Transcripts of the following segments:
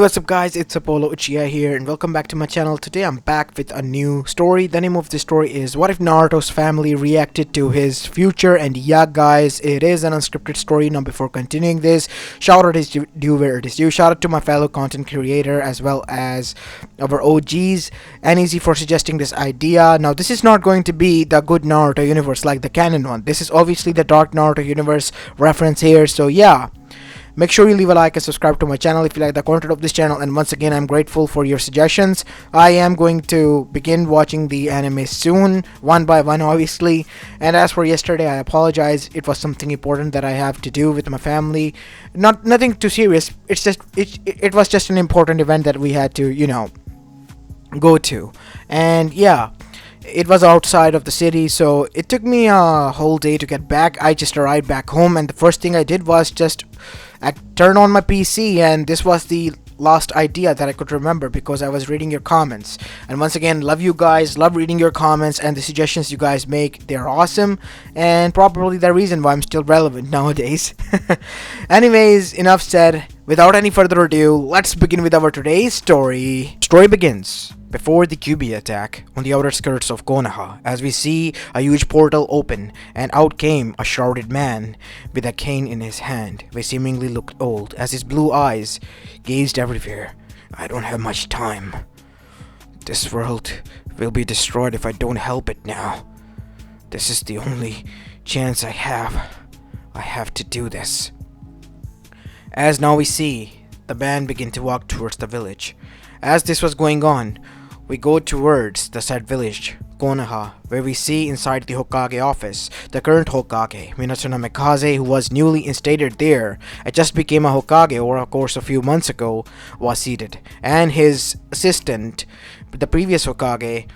What's up guys, it's Apollo Uchiha here and welcome back to my channel. Today I'm back with a new story. The name of the story is What If Naruto's Family Reacted to His Future? And yeah guys, it is an unscripted story. Now before continuing this, shout out is due where it is due. Shout out to my fellow content creator as well as our OGs and Easy for suggesting this idea. Now this is not going to be the good Naruto universe like the canon one. This is obviously the dark Naruto universe reference here. So yeah. Make sure you leave a like and subscribe to my channel if you like the content of this channel, and once again I'm grateful for your suggestions. I am going to begin watching the anime soon, one by one obviously, and as for yesterday I apologize. It was something important that I have to do with my family. Nothing too serious. It's just it was just an important event that we had to, go to. And yeah, it was outside of the city, so it took me a whole day to get back. I just arrived back home and the first thing I did was just turn on my PC, and this was the last idea that I could remember because I was reading your comments. And once again, love you guys, love reading your comments and the suggestions you guys make. They're awesome and probably the reason why I'm still relevant nowadays. Anyways, enough said. Without any further ado, let's begin with our today's story. Story begins before the Kyuubi attack on the outer skirts of Konoha, as we see a huge portal open, and out came a shrouded man with a cane in his hand. He seemingly looked old, as his blue eyes gazed everywhere. I don't have much time. This world will be destroyed if I don't help it now. This is the only chance I have. I have to do this. As now we see, the band begin to walk towards the village. As this was going on, we go towards the said village, Konoha, where we see inside the Hokage office, the current Hokage, Minato Namikaze, who was newly instated there and just became a Hokage over a course a few months ago, was seated, and his assistant, the previous Hokage,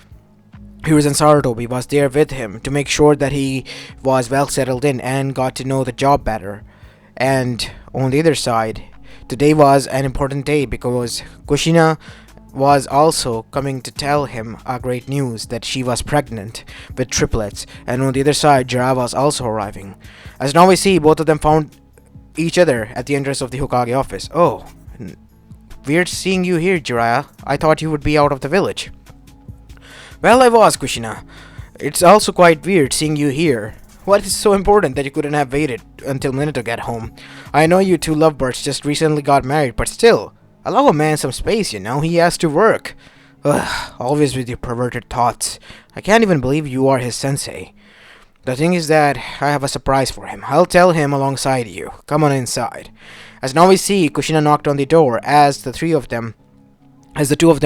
Hiruzen Sarutobi, was there with him to make sure that he was well settled in and got to know the job better. And on the other side, today was an important day because Kushina was also coming to tell him a great news that she was pregnant with triplets, and on the other side Jiraiya was also arriving. As now we see, both of them found each other at the entrance of the Hokage office. Oh, weird seeing you here, Jiraiya. I thought you would be out of the village. Well, I was, Kushina. It's also quite weird seeing you here. What is so important that you couldn't have waited until Minato got home? I know you two lovebirds just recently got married, but still, allow a man some space, he has to work. Ugh, always with your perverted thoughts. I can't even believe you are his sensei. The thing is that I have a surprise for him. I'll tell him alongside you. Come on inside. As now we see, Kushina knocked on the door as the two of them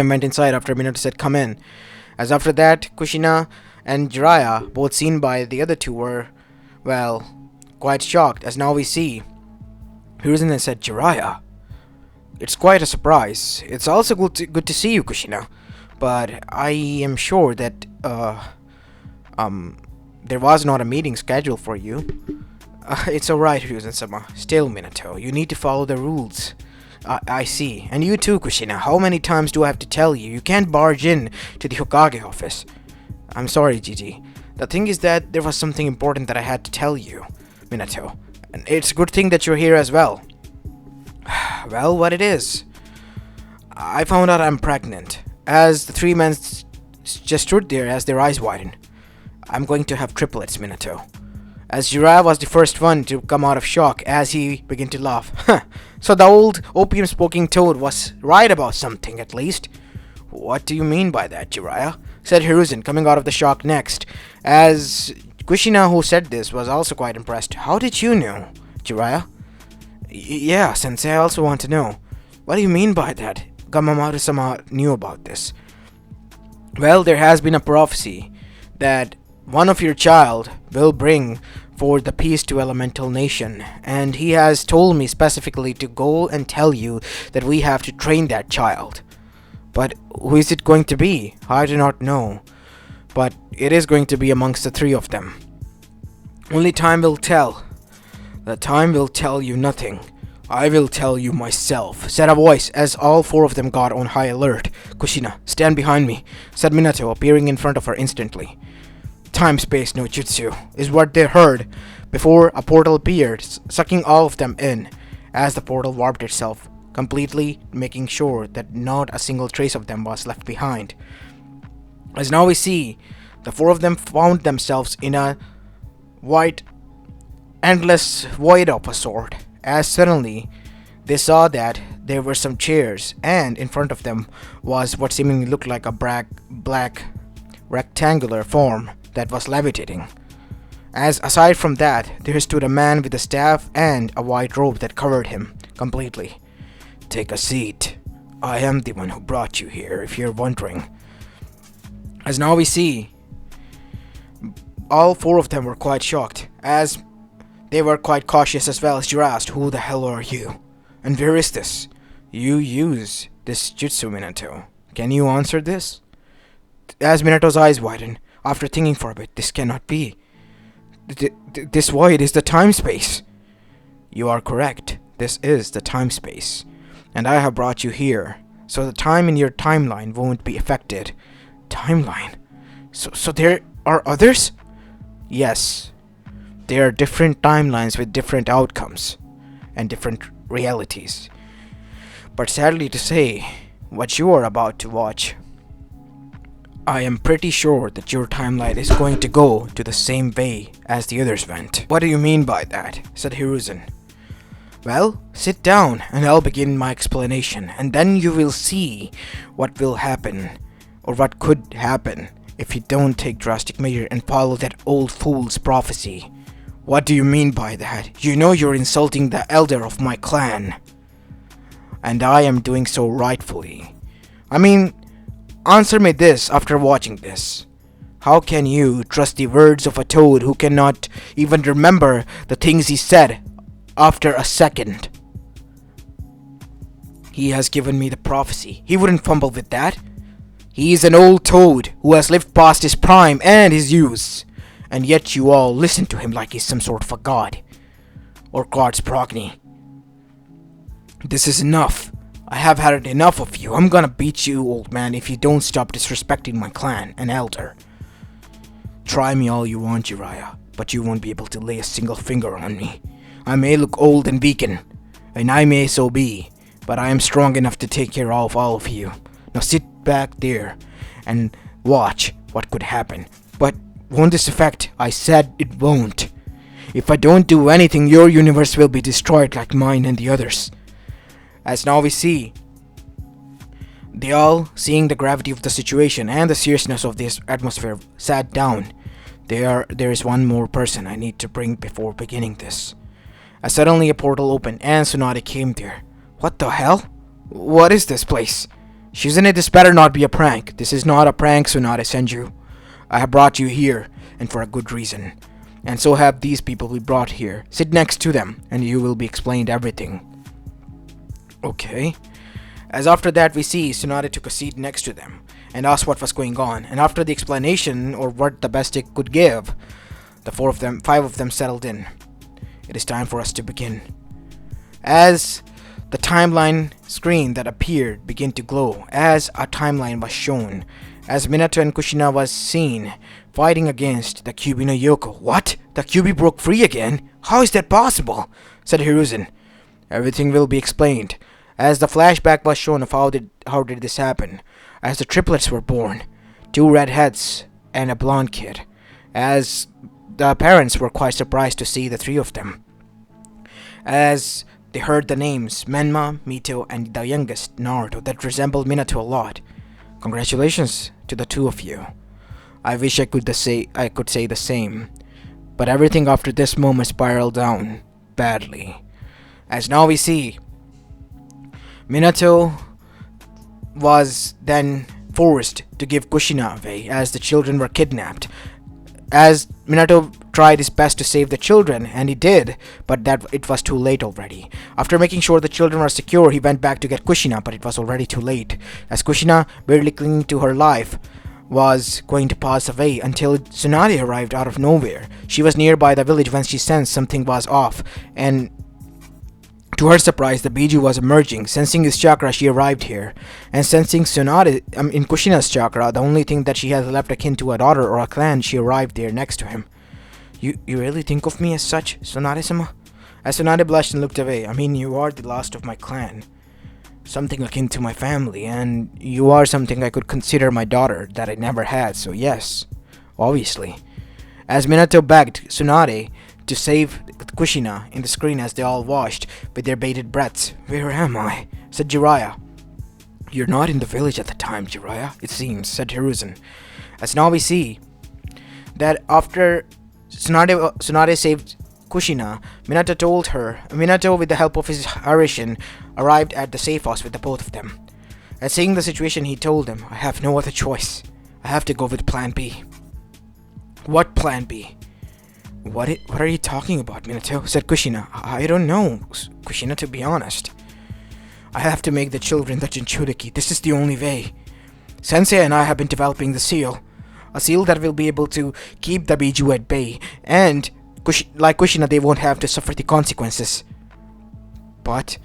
went inside after Minato said come in. As after that, Kushina and Jiraiya, both seen by the other two, were, well, quite shocked. As now we see, Hiruzen said, Jiraiya, it's quite a surprise. It's also good to see you, Kushina. But I am sure that, there was not a meeting scheduled for you. It's alright, Hiruzen-sama. Still, Minato, you need to follow the rules. I see. And you too, Kushina. How many times do I have to tell you? You can't barge in to the Hokage office. I'm sorry, Gigi. The thing is that there was something important that I had to tell you, Minato. And it's a good thing that you're here as well. Well, what it is? I found out I'm pregnant. As the three men just stood there as their eyes widened. I'm going to have triplets, Minato. As Jiraiya was the first one to come out of shock as he began to laugh. So the old opium-smoking toad was right about something, at least. What do you mean by that, Jiraiya? Said Hiruzen, coming out of the shock next. As Kushina, who said this, was also quite impressed. How did you know, Jiraiya? Yeah, Sensei, I also want to know. What do you mean by that? Gamamaru-sama knew about this. Well, there has been a prophecy that one of your child will bring forth the peace to elemental nation, and he has told me specifically to go and tell you that we have to train that child. But who is it going to be? I do not know. But it is going to be amongst the three of them. Only time will tell. The time will tell you nothing. I will tell you myself, said a voice as all four of them got on high alert. Kushina, stand behind me, said Minato, appearing in front of her instantly. Time-space no jutsu is what they heard before a portal appeared, sucking all of them in. As the portal warped itself, completely making sure that not a single trace of them was left behind. As now we see, the four of them found themselves in a white, endless void of a sort, as suddenly they saw that there were some chairs, and in front of them was what seemingly looked like a black rectangular form that was levitating. As aside from that, there stood a man with a staff and a white robe that covered him completely. "Take a seat. I am the one who brought you here, if you're wondering." As now we see, all four of them were quite shocked, as they were quite cautious as well, as you asked, "Who the hell are you? And where is this? You use this jutsu, Minato. Can you answer this?" As Minato's eyes widen, after thinking for a bit, "This cannot be. This void is the time-space." "You are correct. This is the time-space. And I have brought you here, so the time in your timeline won't be affected." "Timeline? So there are others?" "Yes. There are different timelines with different outcomes and different realities. But sadly to say, what you are about to watch, I am pretty sure that your timeline is going to go to the same way as the others went." "What do you mean by that?" said Hiruzen. "Well, sit down and I'll begin my explanation, and then you will see what will happen, or what could happen, if you don't take drastic measure and follow that old fool's prophecy." "What do you mean by that? You know you're insulting the elder of my clan." "And I am doing so rightfully. I mean, answer me this after watching this. How can you trust the words of a toad who cannot even remember the things he said after a second? He has given me the prophecy. He wouldn't fumble with that. He is an old toad who has lived past his prime and his youth, and yet you all listen to him like he's some sort of a god, or God's progeny. This is enough. I have had enough of you. I'm gonna beat you, old man, if you don't stop disrespecting my clan and elder. Try me all you want, Uriah, but you won't be able to lay a single finger on me. I may look old and weakened, and I may so be, but I am strong enough to take care of all of you. Now sit back there and watch what could happen. But won't this affect? I said it won't. If I don't do anything, your universe will be destroyed like mine and the others." As now we see, they all, seeing the gravity of the situation and the seriousness of this atmosphere, sat down. There is one more person I need to bring before beginning this. As suddenly a portal opened and Tsunade came there. "What the hell? What is this place?" "Shizune, this better not be a prank. This is not a prank, Tsunade Senju. I have brought you here, and for a good reason. And so have these people we brought here. Sit next to them, and you will be explained everything." "Okay." As after that we see Tsunade took a seat next to them and asked what was going on, and after the explanation, or what the best it could give, the five of them settled in. "It is time for us to begin." As the timeline screen that appeared began to glow, as a timeline was shown, as Minato and Kushina was seen fighting against the Kyuubi no Yoko. "What? The Kyuubi broke free again? How is that possible?" said Hiruzen. "Everything will be explained." As the flashback was shown of how did this happen, as the triplets were born, two redheads and a blonde kid, as the parents were quite surprised to see the three of them, as they heard the names Menma, Mito, and the youngest, Naruto, that resembled Minato a lot. "Congratulations to the two of you. I wish I could say the same, but everything after this moment spiraled down badly." As now we see, Minato was then forced to give Kushina away as the children were kidnapped. As Minato tried his best to save the children, and he did, but that it was too late already. After making sure the children were secure, he went back to get Kushina, but it was already too late, as Kushina, barely clinging to her life, was going to pass away until Tsunade arrived out of nowhere. She was nearby the village when she sensed something was off, and to her surprise, the Biju was emerging. Sensing his chakra, she arrived here. And sensing in Kushina's chakra, the only thing that she has left akin to a daughter or a clan, she arrived there next to him. You really think of me as such, Tsunade-sama?" As Tsunade blushed and looked away. "I mean, you are the last of my clan. something akin to my family, and you are something I could consider my daughter that I never had, so yes, obviously. As Minato begged Tsunade to save Kushina in the screen as they all watched with their bated breaths. "Where am I?" said Jiraiya. "You're not in the village at the time, Jiraiya, it seems," said Hiruzen. As now we see that after Tsunade saved Kushina, Minato, with the help of his Harishin, arrived at the safe house with the both of them. And seeing the situation, he told them, "I have no other choice. I have to go with Plan B." "What Plan B?" What are you talking about, Minato?" said Kushina. I don't know, Kushina, to be honest. "I have to make the children the Jinchuriki. This is the only way. Sensei and I have been developing the seal. A seal that will be able to keep the Biju at bay, and like Kushina, they won't have to suffer the consequences." But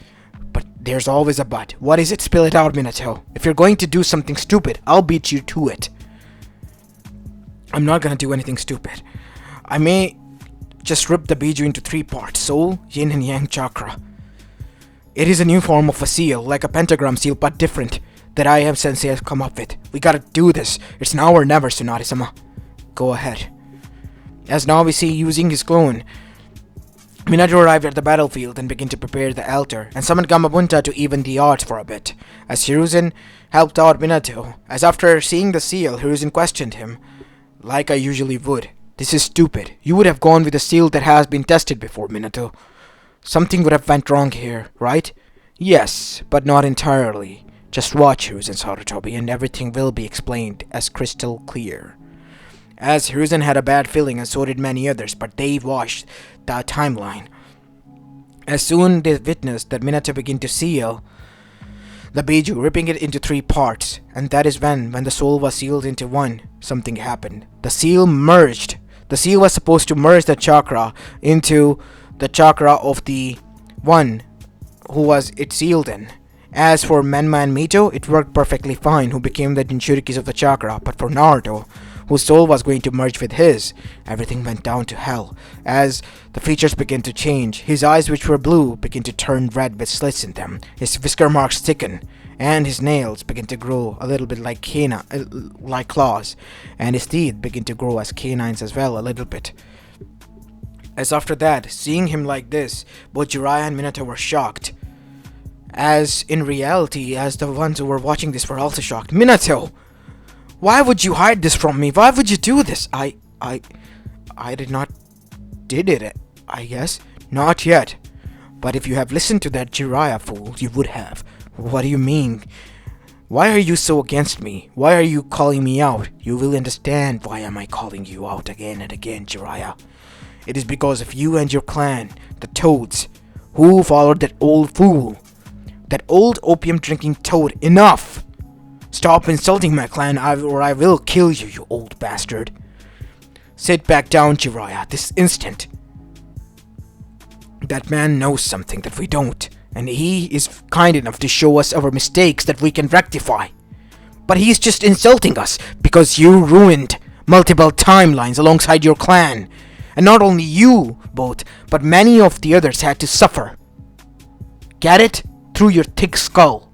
there's always a but. What is it? Spill it out, Minato. If you're going to do something stupid, I'll beat you to it. I'm not gonna do anything stupid. I may just rip the Biju into 3 parts: soul, yin and yang chakra. It is a new form of a seal, like a pentagram seal, but different, that I am Sensei has come up with. We gotta do this. It's now or never, Tsunade-sama. Go ahead. As now we see, using his clone, Minato arrived at the battlefield and began to prepare the altar, and summoned Gamabunta to even the odds for a bit, as Hiruzen helped out Minato, as after seeing the seal, Hiruzen questioned him, like I usually would. "This is stupid. You would have gone with a seal that has been tested before, Minato. Something would have went wrong here, right?" "Yes, but not entirely. Just watch, Hiruzen Sarutobi, and everything will be explained as crystal clear." As Hiruzen had a bad feeling, and so did many others, but they watched the timeline. As soon they witnessed that Minato began to seal the Biju, ripping it into 3 parts, and that is when the soul was sealed into one, something happened. The seal merged. The seal was supposed to merge the chakra into the chakra of the one who was it sealed in. As for Menma and Mito, it worked perfectly fine, who became the Jinchurikis of the chakra, but for Naruto, whose soul was going to merge with his, everything went down to hell. As the features began to change, his eyes, which were blue, began to turn red with slits in them, his whisker marks thickened, and his nails began to grow a little bit like claws, and his teeth began to grow as canines as well, a little bit. As after that, seeing him like this, both Jiraiya and Minato were shocked. As in reality, as the ones who were watching this were also shocked. "Minato! Why would you hide this from me? Why would you do this?" I did not did it, I guess. "Not yet. But if you have listened to that Jiraiya fool, you would have." "What do you mean? Why are you so against me? Why are you calling me out?" "You will understand why am I calling you out again and again, Jiraiya. It is because of you and your clan, the Toads, who followed that old fool. That old opium-drinking toad. Enough! Stop insulting my clan or I will kill you, you old bastard. Sit back down, Jiraiya, this instant. That man knows something that we don't, and he is kind enough to show us our mistakes that we can rectify. But he's just insulting us because you ruined multiple timelines alongside your clan. And not only you both, but many of the others had to suffer. Get it? Through your thick skull.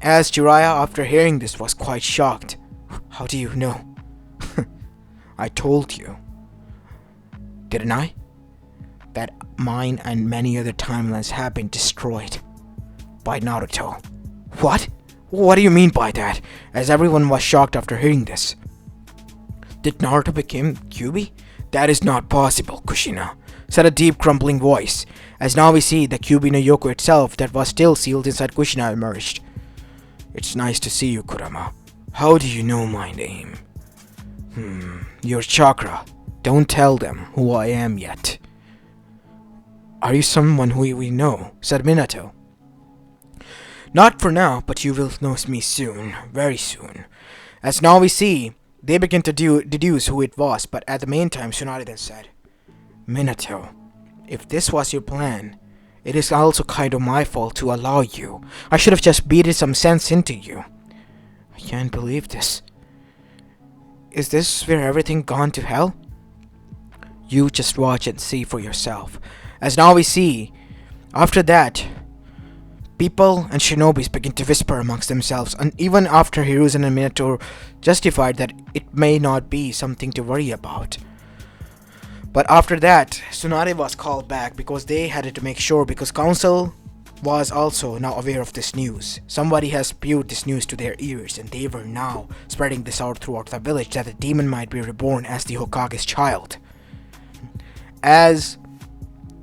As Jiraiya, after hearing this, was quite shocked. How do you know? I told you. Didn't I? That mine and many other timelines have been destroyed by Naruto. What? What do you mean by that? As everyone was shocked after hearing this. Did Naruto become Kyuubi? That is not possible, Kushina, said a deep crumbling voice, as now we see the Kyuubi no Yoko itself that was still sealed inside Kushina emerged. It's nice to see you, Kurama. How do you know my name? Your chakra. Don't tell them who I am yet. Are you someone who we know? Said Minato. Not for now, but you will know me soon, very soon. As now we see, they begin to deduce who it was, but at the meantime, Tsunade then said, Minato, if this was your plan, it is also kind of my fault to allow you. I should have just beaten some sense into you. I can't believe this. Is this where everything gone to hell? You just watch and see for yourself. As now we see, after that, People and shinobis begin to whisper amongst themselves, and even after Hiruzen and Minato justified that it may not be something to worry about. But after that, Tsunade was called back because they had to make sure, because council was also now aware of this news. Somebody has spewed this news to their ears, and they were now spreading this out throughout the village that the demon might be reborn as the Hokage's child. As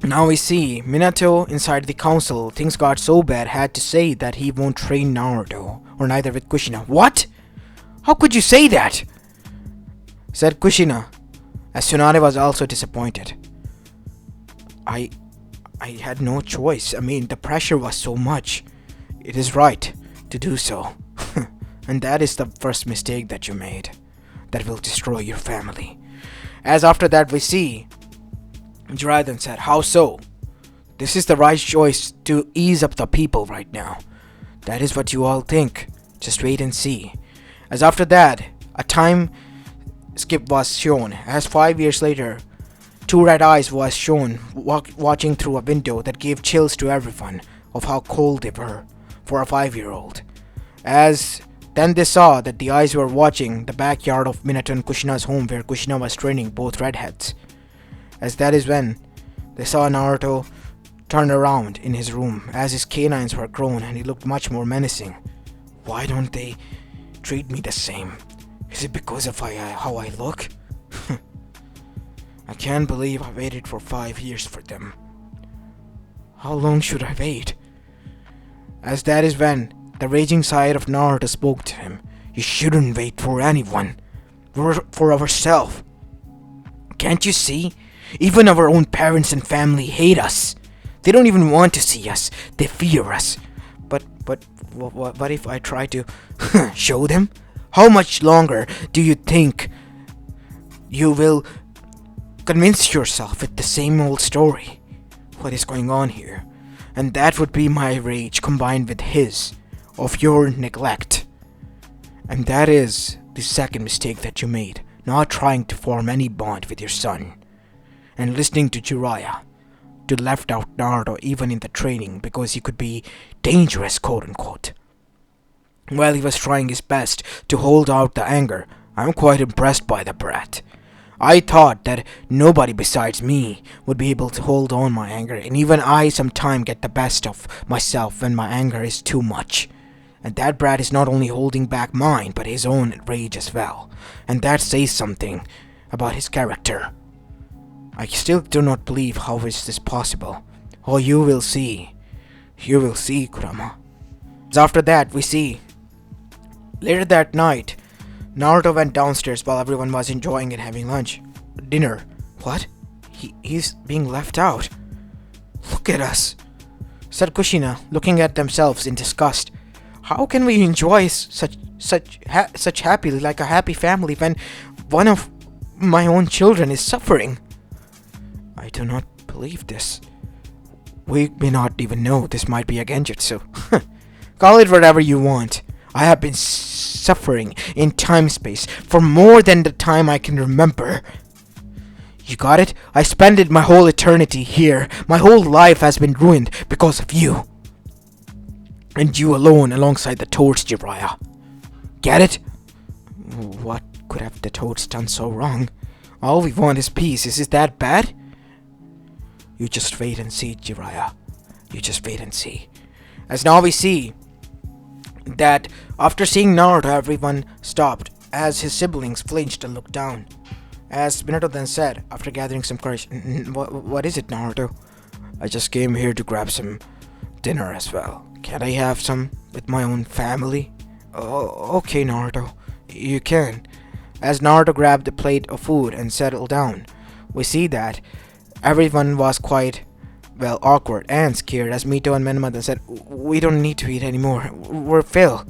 now we see, Minato inside the council, things got so bad, had to say that he won't train Naruto, or neither with Kushina. What? How could you say that? Said Kushina, as Tsunade was also disappointed. I had no choice. I mean, the pressure was so much. It is right to do so. And that is the first mistake that you made. That will destroy your family. As after that we see, Jiraiya then said, how so? This is the right choice to ease up the people right now. That is what you all think. Just wait and see. As after that, a time skip was shown. As 5 years later, two red eyes was shown watching through a window that gave chills to everyone of how cold they were for a 5-year-old. As then they saw that the eyes were watching the backyard of Minato and Kushina's home where Kushina was training both redheads. As that is when they saw Naruto turn around in his room as his canines were grown and he looked much more menacing. Why don't they treat me the same? Is it because of how I look? I can't believe I waited for 5 years for them. How long should I wait? As that is when the raging side of Naruto spoke to him. You shouldn't wait for anyone. We're for ourselves. Can't you see? Even our own parents and family hate us. They don't even want to see us. They fear us. But what if I try to show them? How much longer do you think you will convince yourself with the same old story? What is going on here? And that would be my rage combined with his of your neglect. And that is the second mistake that you made, not trying to form any bond with your son. And listening to Jiraiya, to left out Naruto even in the training because he could be dangerous, quote unquote. While he was trying his best to hold out the anger, I'm quite impressed by the brat. I thought that nobody besides me would be able to hold on my anger, and even I sometimes get the best of myself when my anger is too much. And that brat is not only holding back mine, but his own rage as well. And that says something about his character. I still do not believe how is this possible. Oh, you will see. You will see, Kurama. After that, we see. Later that night, Naruto went downstairs while everyone was enjoying and having lunch. Dinner. What? He's being left out. Look at us, said Kushina, looking at themselves in disgust. How can we enjoy such happily like a happy family when one of my own children is suffering? I do not believe this. We may not even know this might be a genjutsu. Call it whatever you want. I have been suffering in time-space for more than the time I can remember. You got it? I spent my whole eternity here. My whole life has been ruined because of you. And you alone alongside the Toads, Jiraiya. Get it? What could have the Toads done so wrong? All we want is peace. Is it that bad? You just wait and see, Jiraiya. You just wait and see. As now we see that after seeing Naruto, everyone stopped as his siblings flinched and looked down. As Minato then said, after gathering some courage, what is it, Naruto? I just came here to grab some dinner as well. Can I have some with my own family? Oh, okay, Naruto. You can. As Naruto grabbed a plate of food and settled down, we see that everyone was quite, awkward and scared as Mito and Menma then said, we don't need to eat anymore. We're full.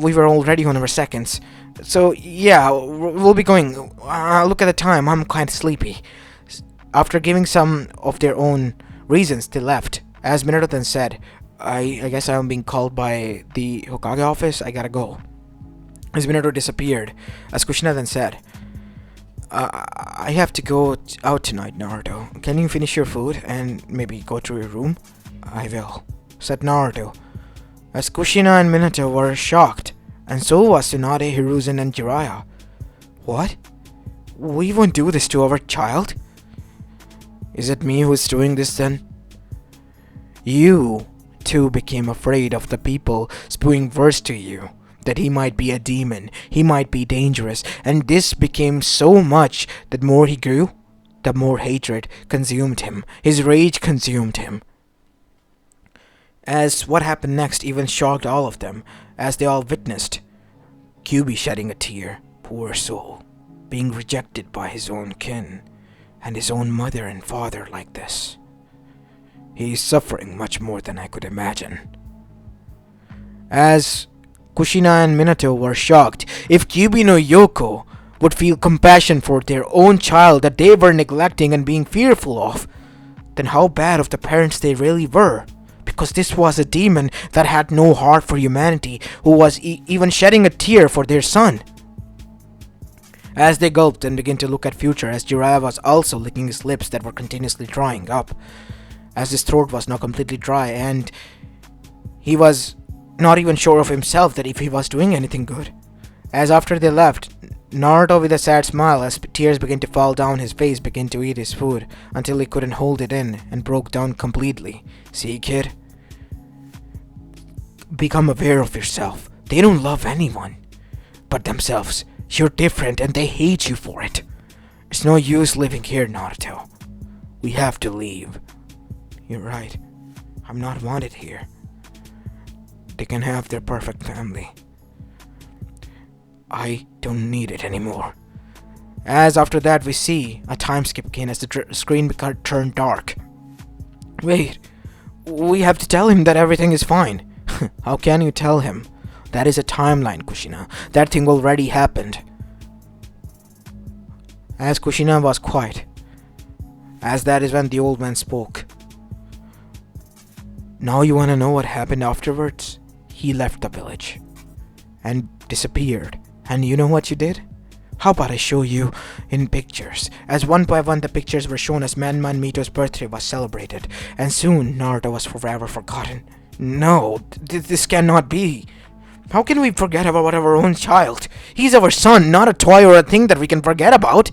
We were already on our seconds. So, yeah, we'll be going. Look at the time. I'm kind of sleepy. After giving some of their own reasons, they left. As Minato then said, I guess I'm being called by the Hokage office. I gotta go. As Minato disappeared, as Kushina then said, I have to go out tonight, Naruto. Can you finish your food and maybe go to your room? I will, said Naruto, as Kushina and Minato were shocked, and so was Tsunade, Hiruzen, and Jiraiya. What? We won't do this to our child? Is it me who's doing this then? You, too, became afraid of the people spewing verse to you, that he might be a demon, he might be dangerous, and this became so much that the more he grew, the more hatred consumed him, his rage consumed him. As what happened next even shocked all of them, as they all witnessed Kyuubi shedding a tear, poor soul, being rejected by his own kin, and his own mother and father like this. He is suffering much more than I could imagine. As Kushina and Minato were shocked, if Kyuubi no Yoko would feel compassion for their own child that they were neglecting and being fearful of, then how bad of the parents they really were. Because this was a demon that had no heart for humanity, who was even shedding a tear for their son. As they gulped and began to look at future, as Jiraiya was also licking his lips that were continuously drying up, as his throat was now completely dry, and he was not even sure of himself that if he was doing anything good. As after they left, Naruto, with a sad smile as tears began to fall down his face, began to eat his food until he couldn't hold it in and broke down completely. See, kid? Become aware of yourself. They don't love anyone but themselves. You're different and they hate you for it. It's no use living here, Naruto. We have to leave. You're right. I'm not wanted here. They can have their perfect family. I don't need it anymore. As after that we see a time skip again as the screen turned dark. Wait, we have to tell him that everything is fine. How can you tell him? That is a timeline, Kushina. That thing already happened. As Kushina was quiet, as that is when the old man spoke. Now you wanna know what happened afterwards? He left the village and disappeared. And you know what you did? How about I show you in pictures? As one by one the pictures were shown as Man Mito's birthday was celebrated, and soon Naruto was forever forgotten. No, this cannot be. How can we forget about our own child? He's our son, not a toy or a thing that we can forget about,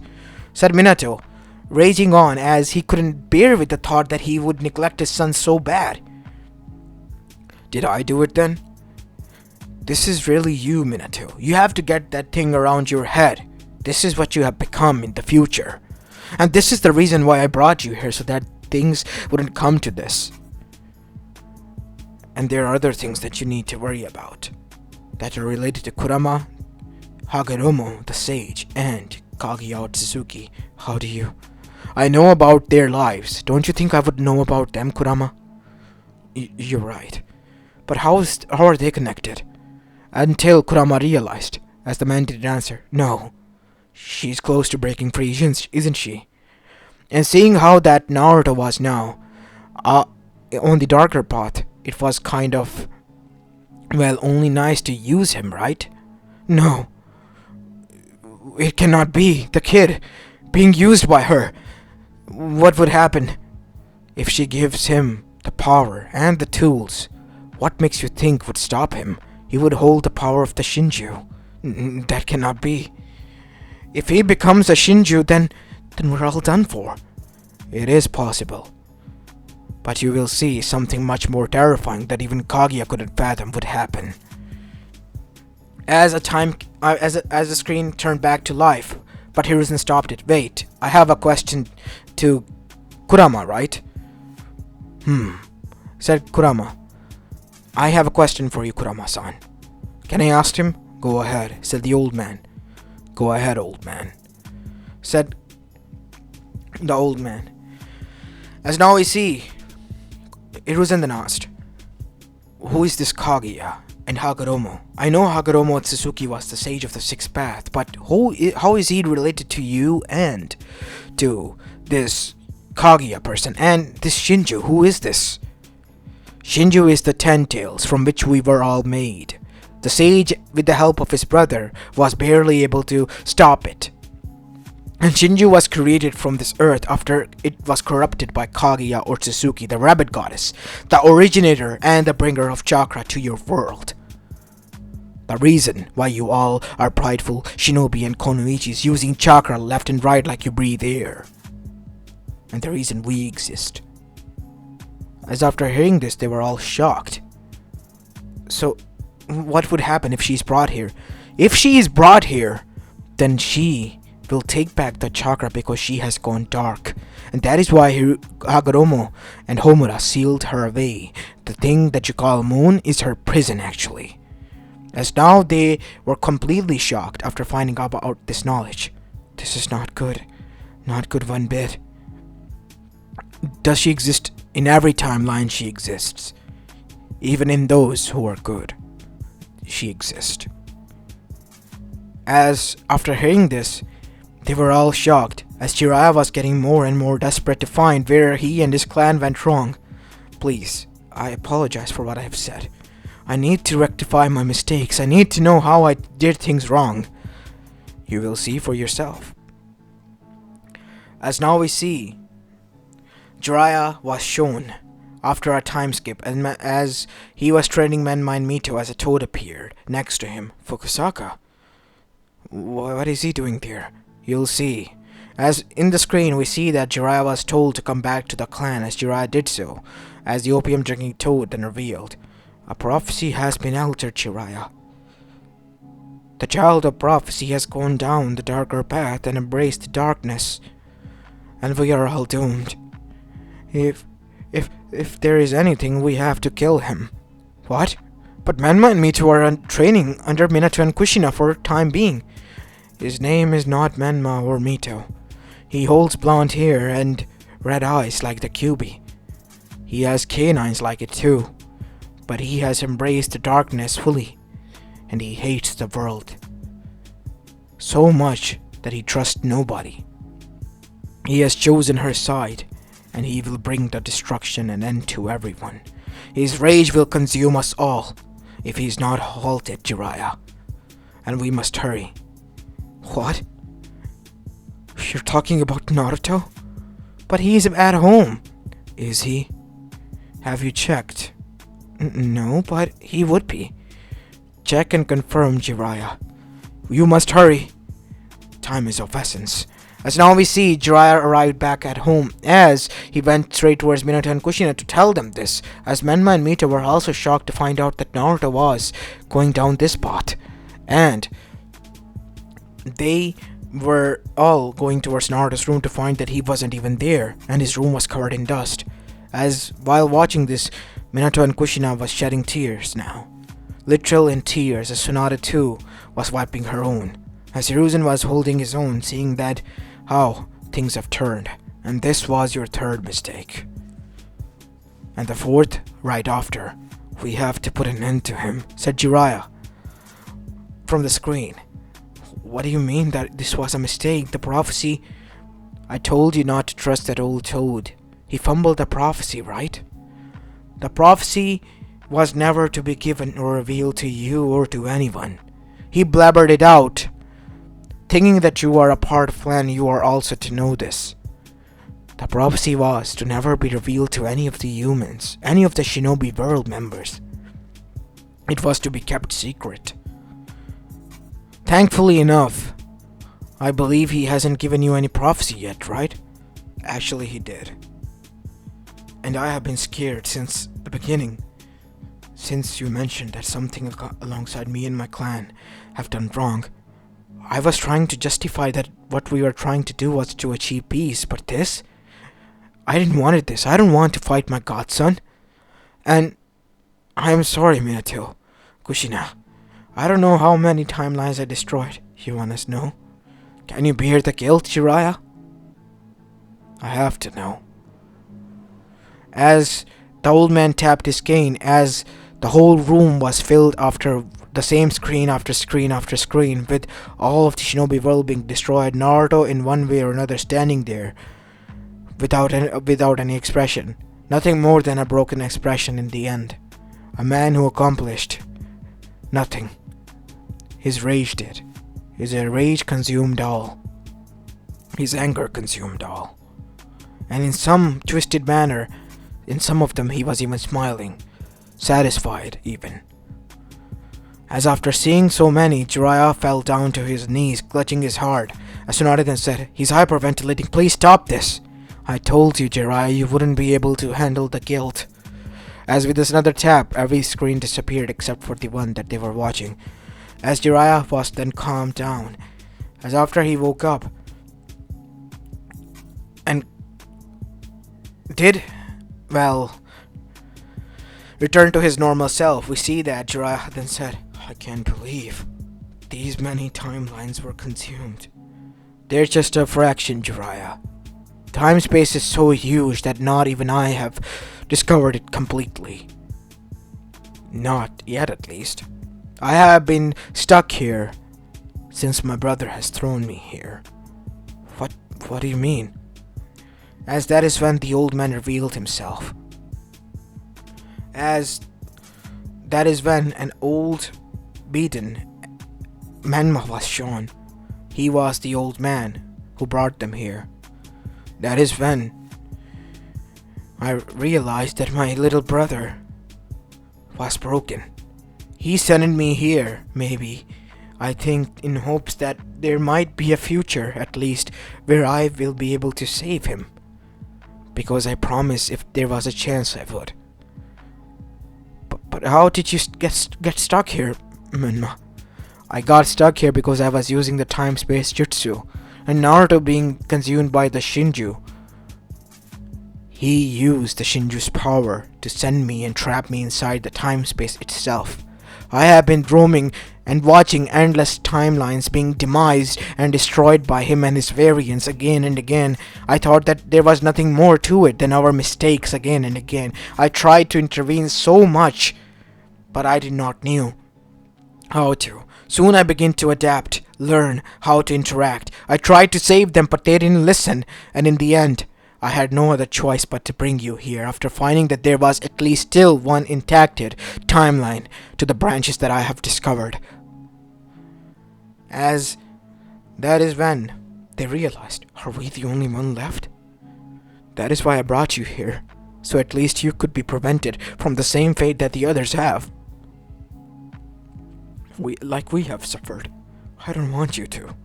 said Minato, raging on as he couldn't bear with the thought that he would neglect his son so bad. Did I do it then? This is really you, Minato. You have to get that thing around your head. This is what you have become in the future. And this is the reason why I brought you here, so that things wouldn't come to this. And there are other things that you need to worry about that are related to Kurama, Hagoromo, the sage, and Kaguya Otsutsuki. How do you? I know about their lives. Don't you think I would know about them, Kurama? You're right. But how are they connected? Until Kurama realized, as the man didn't answer. No, she's close to breaking free, isn't she? And seeing how that Naruto was now, on the darker path, it was kind of, well, only nice to use him, right? No, it cannot be. The kid being used by her. What would happen if she gives him the power and the tools? What makes you think would stop him? He would hold the power of the Shinju. That cannot be. If he becomes a Shinju, then we're all done for. It is possible. But you will see something much more terrifying that even Kaguya couldn't fathom would happen. As the screen turned back to life, but Hiruzen stopped it. Wait, I have a question to Kurama, right? Said Kurama. I have a question for you, Kurama-san. Can I ask him? Go ahead, said the old man. Go ahead, old man, said the old man. As now we see, Hiruzen then asked, who is this Kaguya and Hagoromo? I know Hagoromo Otsutsuki was the sage of the sixth path, but how is he related to you and to this Kaguya person and this Shinju? Who is this? Shinju is the 10 tails from which we were all made. The sage, with the help of his brother, was barely able to stop it. And Shinju was created from this earth after it was corrupted by Kaguya or Tsuzuki, the rabbit goddess, the originator and the bringer of chakra to your world. The reason why you all are prideful shinobi and konoichis using chakra left and right like you breathe air. And the reason we exist. As after hearing this, they were all shocked. So, what would happen if she's brought here? If she is brought here, then she will take back the chakra because she has gone dark. And that is why Hagoromo and Homura sealed her away. The thing that you call moon is her prison actually. As now they were completely shocked after finding out about this knowledge. This is not good. Not good one bit. Does she exist? In every timeline she exists. Even in those who are good, she exists. As after hearing this, they were all shocked, as Jiraiya was getting more and more desperate to find where he and his clan went wrong. Please, I apologize for what I have said. I need to rectify my mistakes. I need to know how I did things wrong. You will see for yourself. As now we see, Jiraiya was shown after a time skip, and as he was training Menmine Mito, as a toad appeared next to him. Fukusaka? What is he doing there? You'll see. As in the screen we see that Jiraiya was told to come back to the clan, as Jiraiya did so, as the opium drinking toad then revealed. A prophecy has been altered, Jiraiya. The child of prophecy has gone down the darker path and embraced the darkness, and we are all doomed. If there is anything, we have to kill him. What? But Menma and Mito are training under Minato and Kushina for time being. His name is not Menma or Mito. He holds blonde hair and red eyes like the Kyuubi. He has canines like it too. But he has embraced the darkness fully, and he hates the world. So much that he trusts nobody. He has chosen her side, and he will bring the destruction and end to everyone. His rage will consume us all, if he is not halted, Jiraiya. And we must hurry. What? You're talking about Naruto? But he's at home. Is he? Have you checked? No, but he would be. Check and confirm, Jiraiya. You must hurry. Time is of essence. As now we see, Jiraiya arrived back at home, as he went straight towards Minato and Kushina to tell them this, as Menma and Mito were also shocked to find out that Naruto was going down this path. And they were all going towards Naruto's room to find that he wasn't even there, and his room was covered in dust. As while watching this, Minato and Kushina was shedding tears now. Literal in tears, as Tsunade too was wiping her own, as Hiruzen was holding his own, seeing that how things have turned, and this was your third mistake. And the fourth, right after. We have to put an end to him, said Jiraiya from the screen. What do you mean that this was a mistake? The prophecy... I told you not to trust that old toad. He fumbled the prophecy, right? The prophecy was never to be given or revealed to you or to anyone. He blabbered it out. Thinking that you are a part of clan, you are also to know this. The prophecy was to never be revealed to any of the humans, any of the shinobi world members. It was to be kept secret. Thankfully enough, I believe he hasn't given you any prophecy yet, right? Actually, he did. And I have been scared since the beginning. Since you mentioned that something alongside me and my clan have done wrong, I was trying to justify that what we were trying to do was to achieve peace, but this? I didn't want this. I don't want to fight my godson. And I am sorry, Minato. Kushina, I don't know how many timelines I destroyed. You want us to know? Can you bear the guilt, Jiraiya? I have to know. As the old man tapped his cane, as the whole room was filled after the same screen after screen after screen, with all of the shinobi world being destroyed, Naruto in one way or another standing there without any expression. Nothing more than a broken expression in the end. A man who accomplished nothing. His rage did. His rage consumed all. His anger consumed all. And in some twisted manner, in some of them he was even smiling, satisfied even. As after seeing so many, Jiraiya fell down to his knees, clutching his heart. As Tsunade then said, "He's hyperventilating, please stop this." "I told you, Jiraiya, you wouldn't be able to handle the guilt." As with this another tap, every screen disappeared except for the one that they were watching. As Jiraiya was then calmed down, as after he woke up and did, return to his normal self, we see that Jiraiya then said, "I can't believe these many timelines were consumed. They're just a fraction, Jiraiya. Time-space is so huge that not even I have discovered it completely. Not yet, at least. I have been stuck here since my brother has thrown me here." What do you mean?" As that is when the old man revealed himself. As that is when an old, beaten Menma was shown. He was the old man who brought them here. That is when I realized that my little brother was broken. He sent me here, maybe, I think, in hopes that there might be a future, at least, where I will be able to save him. Because I promised if there was a chance I would. But how did you get stuck here, Menma? I got stuck here because I was using the time-space jutsu, and Naruto being consumed by the Shinju. He used the Shinju's power to send me and trap me inside the time-space itself. I have been roaming and watching endless timelines being demised and destroyed by him and his variants again and again. I thought that there was nothing more to it than our mistakes again and again. I tried to intervene so much, but I did not know how to. Soon I began to adapt, learn how to interact. I tried to save them, but they didn't listen, and in the end, I had no other choice but to bring you here after finding that there was at least still one intact timeline to the branches that I have discovered. As that is when they realized, are we the only one left? That is why I brought you here, so at least you could be prevented from the same fate that the others have. We have suffered. I don't want you to.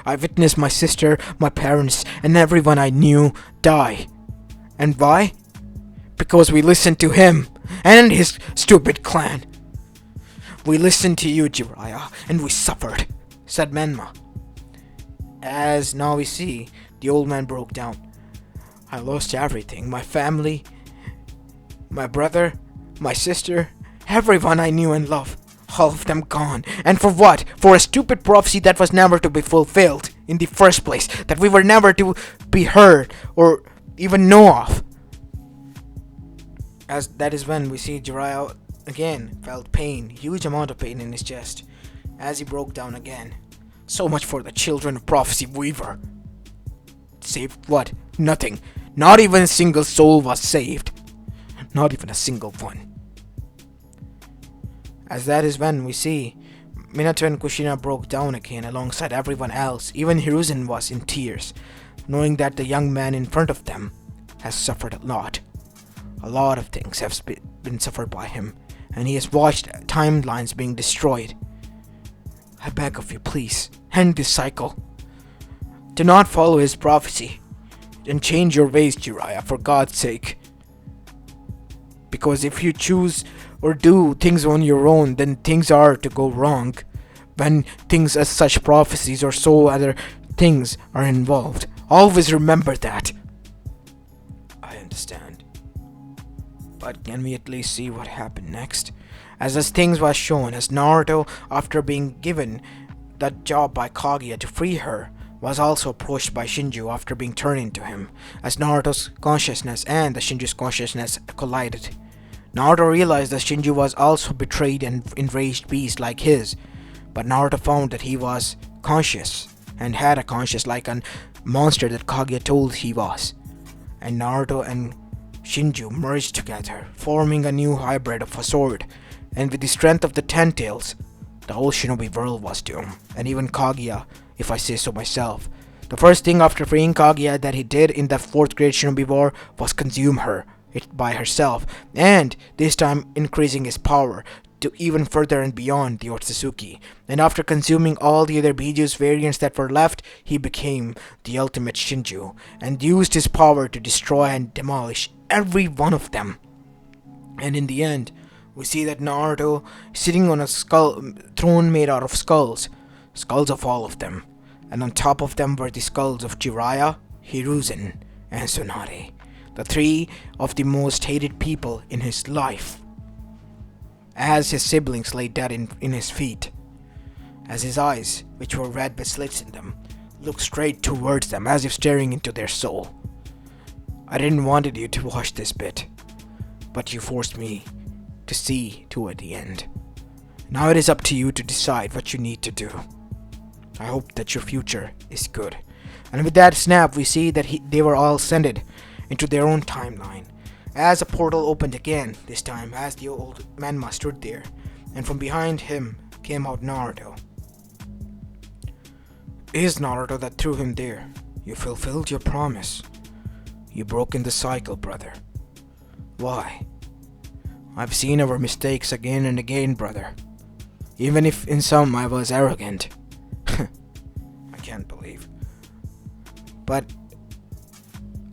I witnessed my sister, my parents, and everyone I knew die. And why? Because we listened to him and his stupid clan. We listened to you, Jiraiya, and we suffered, said Menma. As now we see, the old man broke down. I lost everything, my family, my brother, my sister, everyone I knew and loved. All of them gone. And for what? For a stupid prophecy that was never to be fulfilled in the first place, that we were never to be heard or even know of. As that is when we see Jiraiya again felt pain, huge amount of pain in his chest, as he broke down again. So much for the children of prophecy weaver. Saved what? Nothing. Not even a single soul was saved. Not even a single one. As that is when we see Minato and Kushina broke down again alongside everyone else. Even Hiruzen was in tears, knowing that the young man in front of them has suffered a lot. A lot of things have been suffered by him, and he has watched timelines being destroyed. I beg of you, please, end this cycle. Do not follow his prophecy, and change your ways, Jiraiya, for God's sake. Because if you choose or do things on your own, then things are to go wrong. When things as such prophecies or so other things are involved. Always remember that. I understand. But can we at least see what happened next? As things was shown, as Naruto, after being given that job by Kaguya to free her, was also approached by Shinju after being turned into him, as Naruto's consciousness and the Shinju's consciousness collided. Naruto realized that Shinju was also betrayed and enraged beast like his, but Naruto found that he was conscious and had a conscience like a monster that Kaguya told he was. And Naruto and Shinju merged together, forming a new hybrid of a sword, and with the strength of the Ten Tails, the whole shinobi world was doomed, and even Kaguya, if I say so myself, The first thing after freeing Kaguya that he did in the 4th grade Shinobi War was consume her it by herself, and this time increasing his power to even further and beyond the Otsutsuki. And after consuming all the other Bijus variants that were left, he became the ultimate Shinju and used his power to destroy and demolish every one of them. And in the end, we see that Naruto is sitting on a throne made out of skulls of all of them. And on top of them were the skulls of Jiraiya, Hiruzen, and Tsunade, the 3 of the most hated people in his life. As his siblings lay dead in his feet, as his eyes, which were red with slits in them, looked straight towards them as if staring into their soul. I didn't wanted you to watch this bit, but you forced me to see toward the end. Now it is up to you to decide what you need to do. I hope that your future is good. And with that snap, we see that they were all sent into their own timeline. As a portal opened again, this time as the old Manma stood there, and from behind him came out Naruto. It is Naruto that threw him there. You fulfilled your promise. You broke in the cycle, brother. Why? I've seen our mistakes again and again, brother. Even if in some I was arrogant. I can't believe. But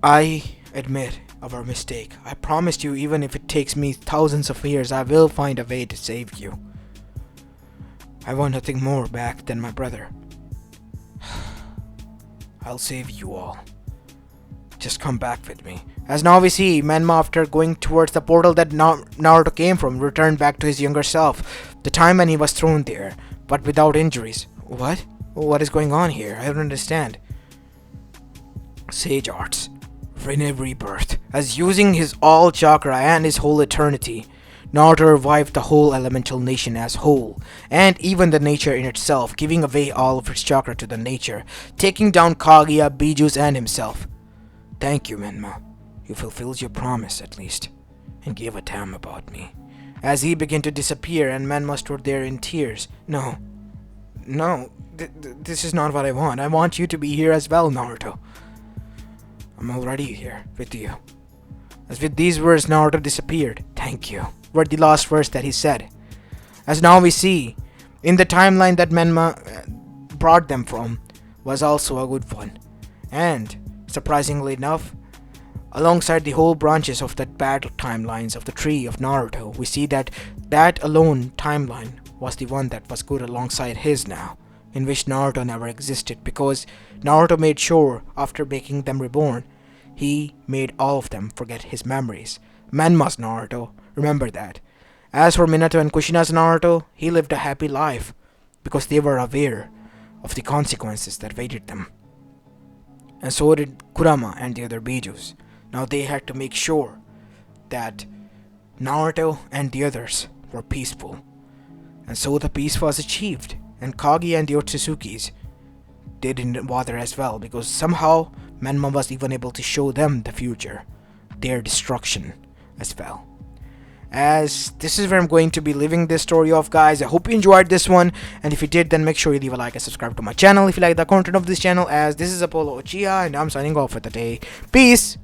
I admit our mistake. I promised you, even if it takes me thousands of years, I will find a way to save you. I want nothing more back than my brother. I'll save you all. Just come back with me. As now we see, Manma, after going towards the portal that Naruto came from, returned back to his younger self, the time when he was thrown there, but without injuries. What? What is going on here? I don't understand. Sage arts. Rebirth. As using his all chakra and his whole eternity, Naruto revived the whole elemental nation as whole, and even the nature in itself, giving away all of its chakra to the nature, taking down Kaguya, Bijus, and himself. Thank you, Menma. You fulfilled your promise, at least, and gave a damn about me. As he began to disappear and Menma stood there in tears. No, this is not what I want. I want you to be here as well, Naruto. I'm already here with you. As with these words, Naruto disappeared. Thank you, were the last words that he said. As now we see, in the timeline that Menma brought them from was also a good one. And, surprisingly enough, alongside the whole branches of that bad timelines of the tree of Naruto, we see that alone timeline was the one that was good alongside his now, in which Naruto never existed, because Naruto made sure, after making them reborn, he made all of them forget his memories. Menma's Naruto, remember that. As for Minato and Kushina's Naruto, he lived a happy life, because they were aware of the consequences that awaited them. And so did Kurama and the other Bijus. Now they had to make sure that Naruto and the others were peaceful. And so the peace was achieved, and Kage and the Otsutsukis, they didn't bother as well, because somehow Menma was even able to show them the future, their destruction as well. As this is where I'm going to be leaving this story off, guys. I hope you enjoyed this one, and if you did, then make sure you leave a like and subscribe to my channel if you like the content of this channel. As this is Apollo Uchiha, and I'm signing off for the day. Peace!